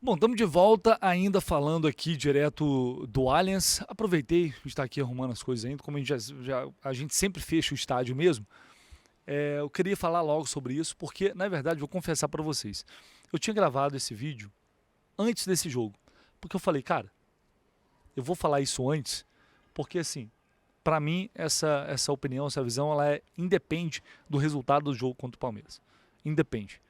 Bom, estamos de volta ainda falando aqui direto do Allianz. Aproveitei de estar aqui arrumando as coisas ainda, como a gente sempre fecha o estádio mesmo. Eu queria falar logo sobre isso, porque, na verdade, vou confessar para vocês. Eu tinha gravado esse vídeo antes desse jogo, porque eu falei, cara, eu vou falar isso antes, porque assim, para mim, essa opinião, essa visão, ela independe do resultado do jogo contra o Palmeiras. Independe.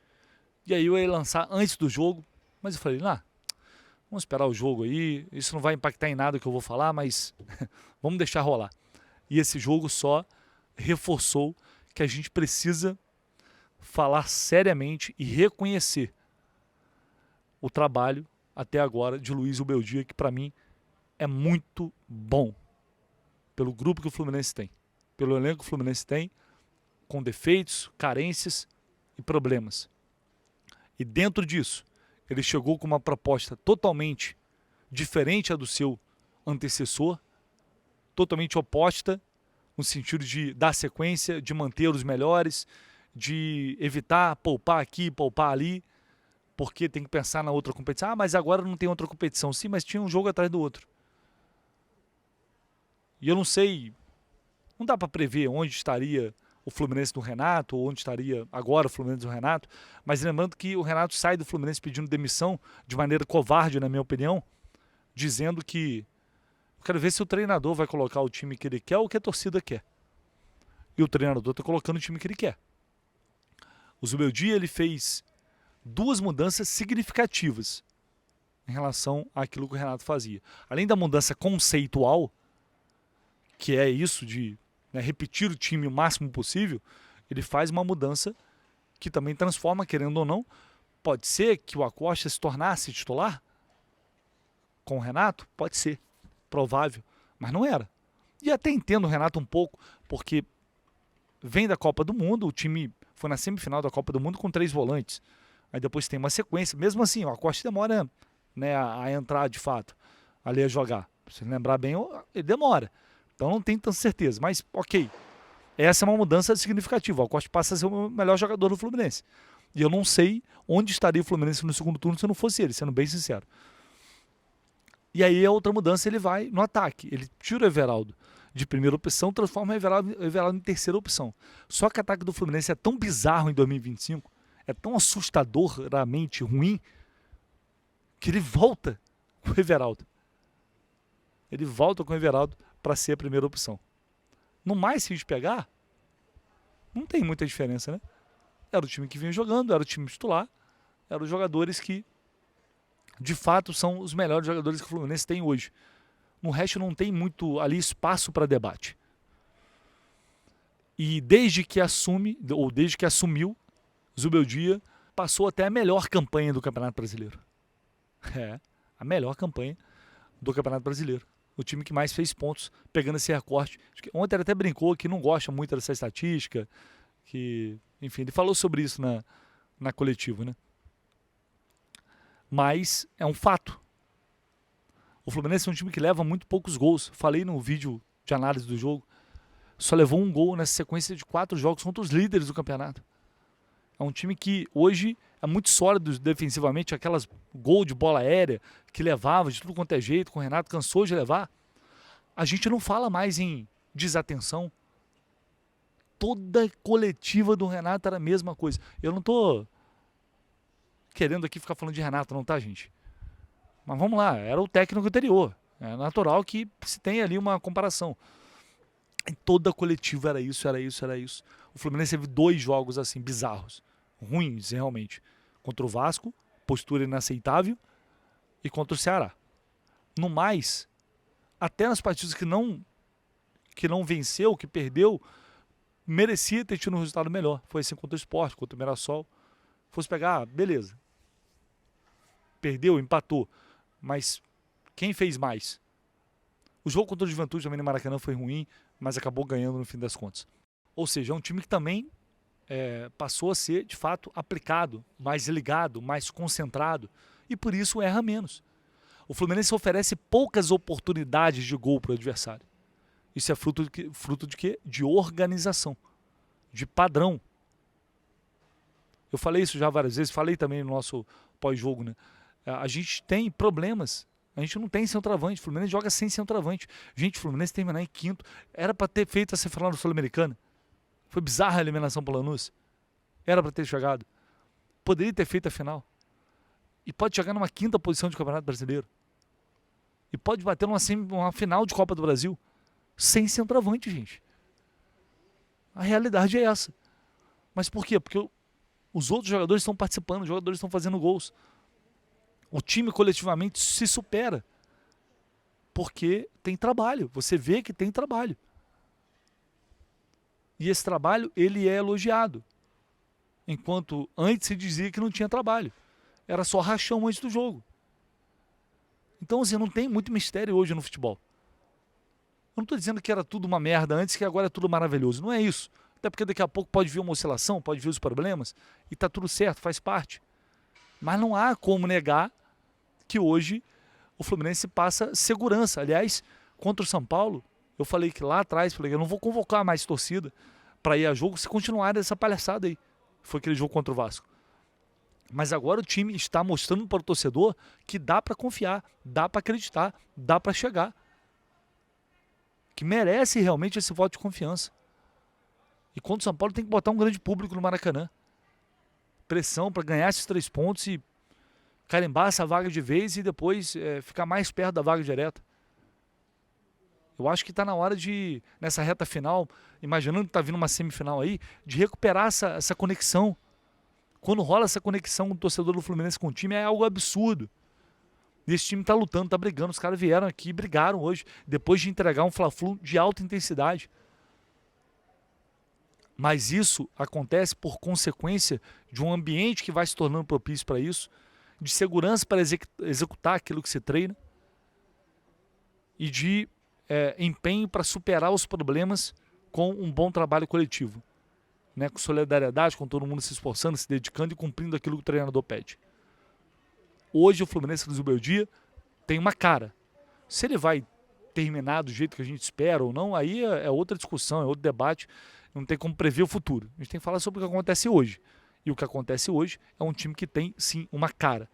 E aí eu ia lançar antes do jogo, mas eu falei, vamos esperar o jogo aí, isso não vai impactar em nada que eu vou falar, mas vamos deixar rolar. E esse jogo só reforçou que a gente precisa falar seriamente e reconhecer o trabalho até agora de Luiz Ubeldia, que para mim é muito bom, pelo grupo que o Fluminense tem, pelo elenco que o Fluminense tem, com defeitos, carências e problemas. E dentro disso, ele chegou com uma proposta totalmente diferente a do seu antecessor, totalmente oposta, no sentido de dar sequência, de manter os melhores, de evitar poupar aqui, poupar ali, porque tem que pensar na outra competição. Ah, mas agora não tem outra competição. Sim, mas tinha um jogo atrás do outro. E eu não sei, não dá para prever onde estaria o Fluminense do Renato, ou onde estaria agora o Fluminense do Renato, mas lembrando que o Renato sai do Fluminense pedindo demissão de maneira covarde, na minha opinião, dizendo que eu quero ver se o treinador vai colocar o time que ele quer ou o que a torcida quer. E o treinador está colocando o time que ele quer. O Zubeldia, ele fez duas mudanças significativas em relação àquilo que o Renato fazia. Além da mudança conceitual, que é isso de repetir o time o máximo possível, ele faz uma mudança que também transforma, querendo ou não, pode ser que o Acosta se tornasse titular com o Renato? Pode ser, provável, mas não era. E até entendo o Renato um pouco, porque vem da Copa do Mundo, o time foi na semifinal da Copa do Mundo com 3 volantes. Aí depois tem uma sequência, mesmo assim, o Acosta demora a entrar de fato, ali a jogar. Se lembrar bem, ele demora. Então não tenho tanta certeza, mas ok. Essa é uma mudança significativa. O Acosta passa a ser o melhor jogador do Fluminense. E eu não sei onde estaria o Fluminense no segundo turno se não fosse ele, sendo bem sincero. E aí a outra mudança, ele vai no ataque. Ele tira o Everaldo de primeira opção, transforma o Everaldo em terceira opção. Só que o ataque do Fluminense é tão bizarro em 2025, é tão assustadoramente ruim, que ele volta com o Everaldo. Ele volta com o Everaldo para ser a primeira opção. No mais, se a gente pegar, não tem muita diferença, né? Era o time que vinha jogando, era o time titular, eram os jogadores que, de fato, são os melhores jogadores que o Fluminense tem hoje. No resto não tem muito ali espaço para debate. E desde que assumiu, Zubeldia passou até a melhor campanha do Campeonato Brasileiro. A melhor campanha do Campeonato Brasileiro. O time que mais fez pontos, pegando esse recorte. Ontem ele até brincou que não gosta muito dessa estatística, que, enfim, ele falou sobre isso na coletiva, né? Mas é um fato. O Fluminense é um time que leva muito poucos gols. Falei no vídeo de análise do jogo. Só levou um gol nessa sequência de 4 jogos contra os líderes do campeonato. É um time que hoje é muito sólido defensivamente. Aquelas gol de bola aérea que levava de tudo quanto é jeito, com o Renato cansou de levar. A gente não fala mais em desatenção. Toda coletiva do Renato era a mesma coisa. Eu não tô querendo aqui ficar falando de Renato, não, tá, gente? Mas vamos lá, era o técnico anterior. É natural que se tenha ali uma comparação. Em toda coletiva era isso, era isso, era isso. O Fluminense teve 2 jogos assim, bizarros. Ruins, realmente. Contra o Vasco, postura inaceitável. E contra o Ceará. No mais, até nas partidas que não venceu, que perdeu, merecia ter tido um resultado melhor. Foi assim contra o Sport, contra o Mirassol. Fosse pegar, beleza. Perdeu, empatou. Mas quem fez mais? O jogo contra o Juventude também no Maracanã foi ruim, mas acabou ganhando no fim das contas. Ou seja, é um time que também passou a ser, de fato, aplicado, mais ligado, mais concentrado, e por isso erra menos. O Fluminense oferece poucas oportunidades de gol para o adversário. Isso é fruto de quê? De organização, de padrão. Eu falei isso já várias vezes, falei também no nosso pós-jogo, né? A gente tem problemas. A gente não tem centroavante. O Fluminense joga sem centroavante. Gente, o Fluminense terminar em quinto. Era para ter feito essa final Sul-Americana. Foi bizarra a eliminação para o Lanús. Era para ter chegado. Poderia ter feito a final. E pode chegar numa quinta posição de Campeonato Brasileiro. E pode bater numa final de Copa do Brasil. Sem centroavante, gente. A realidade é essa. Mas por quê? Porque os outros jogadores estão participando, os jogadores estão fazendo gols. O time coletivamente se supera. Porque tem trabalho. Você vê que tem trabalho. E esse trabalho, ele é elogiado. Enquanto antes se dizia que não tinha trabalho. Era só rachão antes do jogo. Então, assim, não tem muito mistério hoje no futebol. Eu não estou dizendo que era tudo uma merda antes, que agora é tudo maravilhoso. Não é isso. Até porque daqui a pouco pode vir uma oscilação, pode vir os problemas, e está tudo certo, faz parte. Mas não há como negar que hoje o Fluminense passa segurança. Aliás, contra o São Paulo, eu falei que lá atrás, eu não vou convocar mais torcida para ir a jogo se continuar essa palhaçada aí. Foi aquele jogo contra o Vasco. Mas agora o time está mostrando para o torcedor que dá para confiar, dá para acreditar, dá para chegar. Que merece realmente esse voto de confiança. E contra o São Paulo tem que botar um grande público no Maracanã. Pressão para ganhar esses 3 pontos e carimbar essa vaga de vez e depois ficar mais perto da vaga direta. Eu acho que está na hora de, nessa reta final, imaginando que está vindo uma semifinal aí, de recuperar essa conexão. Quando rola essa conexão com o torcedor do Fluminense com o time, é algo absurdo. E esse time está lutando, está brigando. Os caras vieram aqui e brigaram hoje, depois de entregar um Fla-Flu de alta intensidade. Mas isso acontece por consequência de um ambiente que vai se tornando propício para isso, de segurança para executar aquilo que se treina e de empenho para superar os problemas com um bom trabalho coletivo, né? Com solidariedade, com todo mundo se esforçando, se dedicando e cumprindo aquilo que o treinador pede. Hoje o Fluminense do Zubeldia tem uma cara. Se ele vai terminar do jeito que a gente espera ou não, aí é outra discussão, é outro debate. Não tem como prever o futuro. A gente tem que falar sobre o que acontece hoje. E o que acontece hoje é um time que tem, sim, uma cara.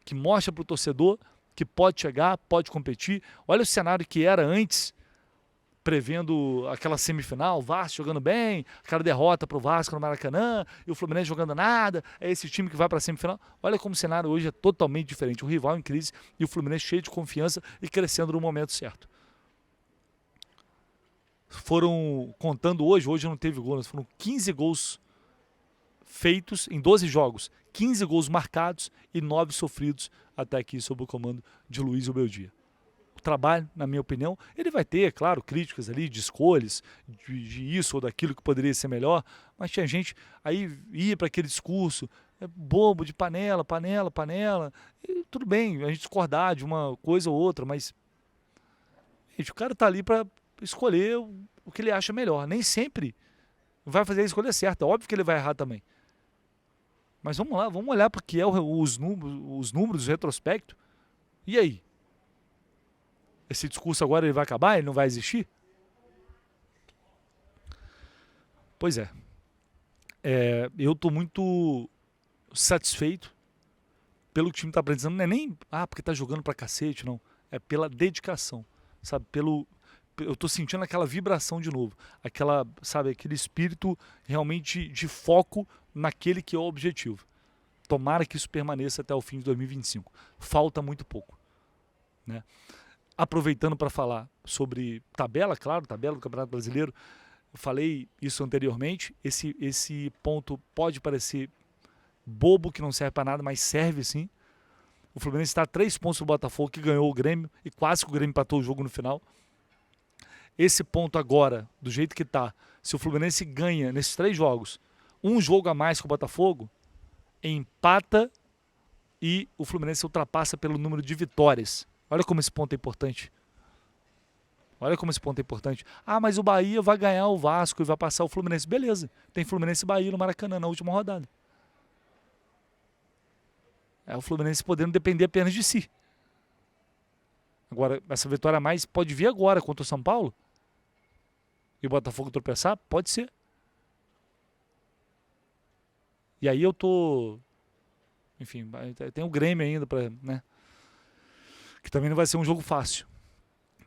Que mostra para o torcedor que pode chegar, pode competir. Olha o cenário que era antes, prevendo aquela semifinal, o Vasco jogando bem, aquela derrota para o Vasco no Maracanã, e o Fluminense jogando nada, é esse time que vai para a semifinal. Olha como o cenário hoje é totalmente diferente. O rival em crise e o Fluminense cheio de confiança e crescendo no momento certo. Foram, contando hoje não teve gol, foram 15 gols feitos em 12 jogos, 15 gols marcados e 9 sofridos até aqui sob o comando de Luiz Zubeldia. O trabalho, na minha opinião, ele vai ter, claro, críticas ali de escolhas, de isso ou daquilo que poderia ser melhor, mas tinha gente aí ia para aquele discurso bobo de panela, e tudo bem, a gente discordar de uma coisa ou outra, mas gente, o cara tá ali para escolher o que ele acha melhor. Nem sempre vai fazer a escolha certa. Óbvio que ele vai errar também. Mas vamos lá, vamos olhar para o que é os números, o retrospecto. E aí? Esse discurso agora ele vai acabar? Ele não vai existir? Pois é. Eu estou muito satisfeito pelo que o time está apresentando. Não é nem porque está jogando pra cacete, não. É pela dedicação. Sabe, eu tô sentindo aquela vibração de novo, aquele espírito realmente de foco naquele que é o objetivo. Tomara que isso permaneça até o fim de 2025. Falta muito pouco, né? Aproveitando para falar sobre tabela, claro, tabela do Campeonato Brasileiro, eu falei isso anteriormente, esse ponto pode parecer bobo, que não serve para nada, mas serve sim. O Fluminense está a 3 pontos do Botafogo, que ganhou o Grêmio, e quase que o Grêmio empatou o jogo no final. Esse ponto agora, do jeito que está, se o Fluminense ganha nesses 3 jogos, um jogo a mais que o Botafogo, empata e o Fluminense ultrapassa pelo número de vitórias. Olha como esse ponto é importante. Olha como esse ponto é importante. Mas o Bahia vai ganhar o Vasco e vai passar o Fluminense. Beleza, tem Fluminense e Bahia no Maracanã na última rodada. É o Fluminense podendo depender apenas de si. Agora, essa vitória a mais pode vir agora contra o São Paulo? E o Botafogo tropeçar? Pode ser. E aí eu tô enfim, tem o Grêmio ainda, né? Que também não vai ser um jogo fácil.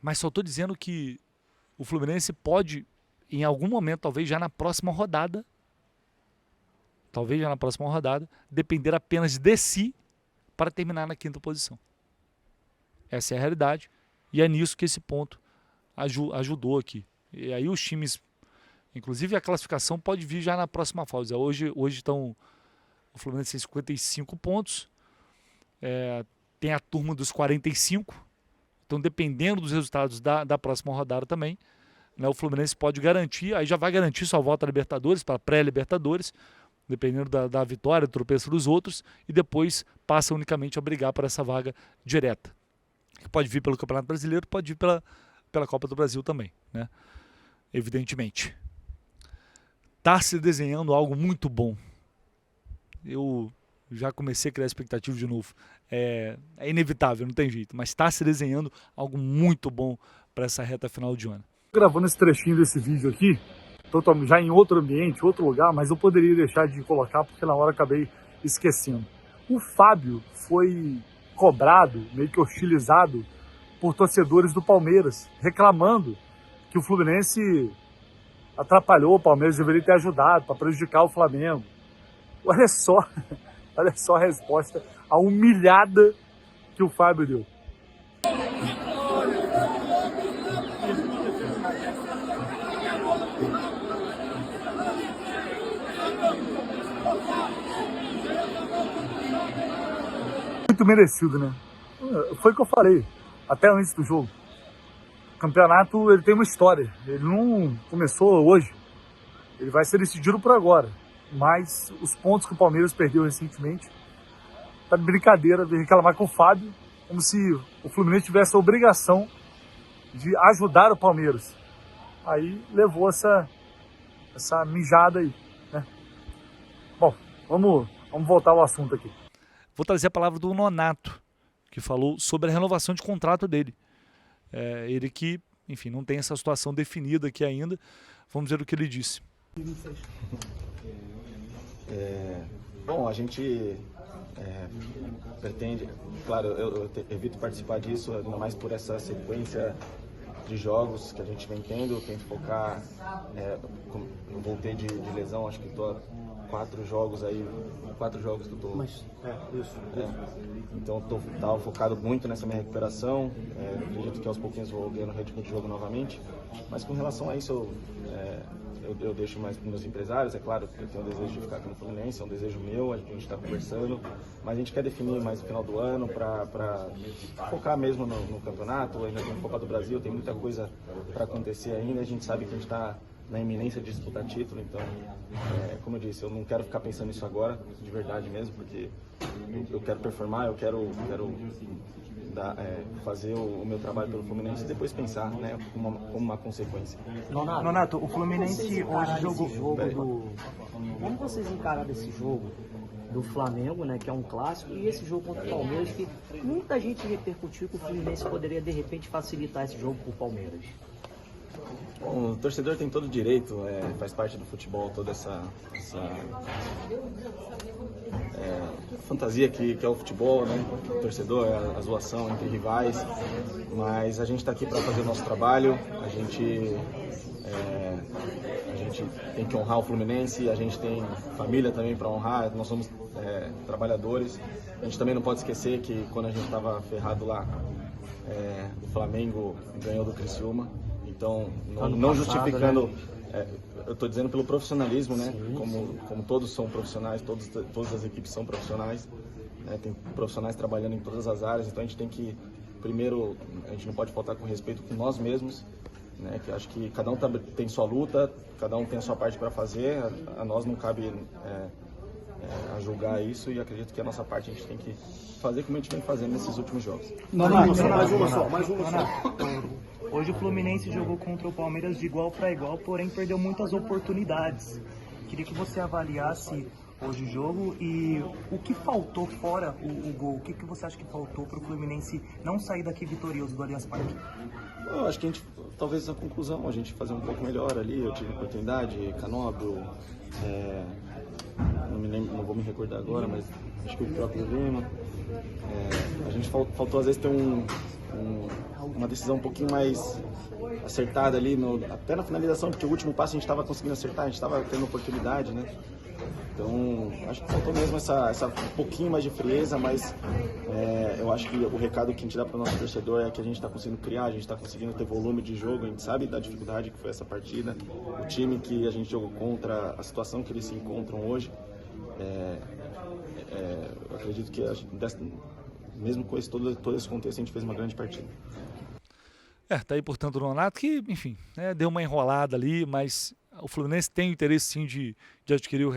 Mas só estou dizendo que o Fluminense pode, em algum momento, talvez já na próxima rodada, depender apenas de si para terminar na 5ª posição. Essa é a realidade e é nisso que esse ponto ajudou aqui. E aí os times, inclusive a classificação pode vir já na próxima fase. Hoje estão, o Fluminense tem 55 pontos, tem a turma dos 45, então dependendo dos resultados da próxima rodada também, né, o Fluminense pode garantir, aí já vai garantir sua volta à Libertadores, para pré-Libertadores, dependendo da vitória, do tropeço dos outros, e depois passa unicamente a brigar por essa vaga direta. Que pode vir pelo Campeonato Brasileiro, pode vir pela Copa do Brasil também, né? Evidentemente. Está se desenhando algo muito bom. Eu já comecei a criar expectativa de novo. É inevitável, não tem jeito, mas está se desenhando algo muito bom para essa reta final de ano. Gravando esse trechinho desse vídeo aqui, já em outro ambiente, outro lugar, mas eu poderia deixar de colocar porque na hora acabei esquecendo. O Fábio foi cobrado, meio que hostilizado por torcedores do Palmeiras, reclamando que o Fluminense atrapalhou o Palmeiras, deveria ter ajudado para prejudicar o Flamengo. Olha só a resposta, a humilhada que o Fábio deu. Muito merecido, né? Foi o que eu falei, até antes do jogo. O campeonato, ele tem uma história, ele não começou hoje, ele vai ser decidido por agora. Mas os pontos que o Palmeiras perdeu recentemente, tá de brincadeira de reclamar com o Fábio, como se o Fluminense tivesse a obrigação de ajudar o Palmeiras. Aí levou essa mijada aí, né? Bom, vamos voltar ao assunto aqui. Vou trazer a palavra do Nonato, que falou sobre a renovação de contrato dele. Ele que, enfim, não tem essa situação definida aqui ainda. Vamos ver o que ele disse. Bom, a gente pretende, claro, eu evito participar disso, ainda mais por essa sequência de jogos que a gente vem tendo. Eu tento focar, eu voltei de lesão, acho que estou 4 jogos aí, 4 jogos que eu tô... Então tava focado muito nessa minha recuperação, acredito que aos pouquinhos vou ganhando ritmo de jogo novamente, mas com relação a isso eu deixo mais para os meus empresários. É claro que eu tenho o desejo de ficar aqui no Fluminense, é um desejo meu, a gente está conversando, mas a gente quer definir mais no final do ano para focar mesmo no campeonato. Ainda tem Copa do Brasil, tem muita coisa para acontecer ainda, a gente sabe que a gente está na iminência de disputar título, então, como eu disse, eu não quero ficar pensando nisso agora, de verdade mesmo, porque eu quero performar, eu quero fazer o meu trabalho pelo Fluminense e depois pensar, né, como uma consequência. Nonato, o Fluminense hoje jogou o jogo do... Como vocês encararam esse jogo do Flamengo, né, que é um clássico, e esse jogo contra o Palmeiras, que muita gente repercutiu que o Fluminense poderia, de repente, facilitar esse jogo para o Palmeiras? Bom, o torcedor tem todo o direito, faz parte do futebol toda essa fantasia que é o futebol, né? O torcedor, a zoação entre rivais, mas a gente está aqui para fazer o nosso trabalho, a gente tem que honrar o Fluminense, a gente tem família também para honrar, nós somos trabalhadores. A gente também não pode esquecer que quando a gente estava ferrado lá, o Flamengo ganhou do Criciúma. Então, não justificando, né? Eu estou dizendo pelo profissionalismo, né? Como todos são profissionais, todas as equipes são profissionais, né? Tem profissionais trabalhando em todas as áreas, então a gente tem que, primeiro, a gente não pode faltar com respeito com nós mesmos, né? Que acho que cada um tem sua luta, cada um tem a sua parte para fazer, a nós não cabe a julgar isso, e acredito que a nossa parte a gente tem que fazer como a gente vem fazendo nesses últimos jogos. Mais uma só. Hoje o Fluminense jogou contra o Palmeiras de igual para igual, porém perdeu muitas oportunidades. Queria que você avaliasse hoje o jogo e o que faltou fora o gol. O que você acha que faltou para o Fluminense não sair daqui vitorioso do Allianz Parque? Eu acho que talvez a conclusão, a gente fazer um pouco melhor ali. Eu tive oportunidade, Canóbio, não me lembro, não vou me recordar agora, mas acho que o próprio Lima. A gente faltou às vezes ter uma decisão um pouquinho mais acertada ali, até na finalização, porque o último passo a gente estava conseguindo acertar, a gente estava tendo oportunidade, né? Então, acho que faltou mesmo essa um pouquinho mais de frieza, mas eu acho que o recado que a gente dá para o nosso torcedor é que a gente está conseguindo criar, a gente está conseguindo ter volume de jogo, a gente sabe da dificuldade que foi essa partida, o time que a gente jogou contra, a situação que eles se encontram hoje. Eu acredito que mesmo com todo esse contexto, a gente fez uma grande partida. Tá aí, portanto, o Nonato, que, enfim, deu uma enrolada ali, mas o Fluminense tem o interesse, sim, de adquirir o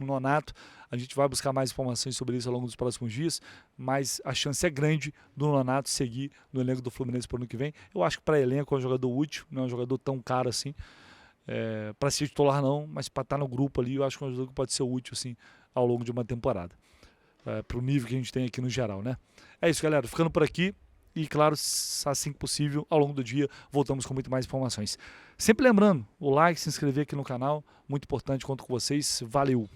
Nonato. A gente vai buscar mais informações sobre isso ao longo dos próximos dias, mas a chance é grande do Nonato seguir no elenco do Fluminense para o ano que vem. Eu acho que para elenco é um jogador útil, não é um jogador tão caro assim, para ser titular não, mas para estar no grupo ali, eu acho que é um jogador que pode ser útil, assim, ao longo de uma temporada, para o nível que a gente tem aqui no geral, né? É isso, galera, ficando por aqui. E, claro, assim que possível, ao longo do dia, voltamos com muito mais informações. Sempre lembrando, o like, se inscrever aqui no canal, muito importante, conto com vocês. Valeu!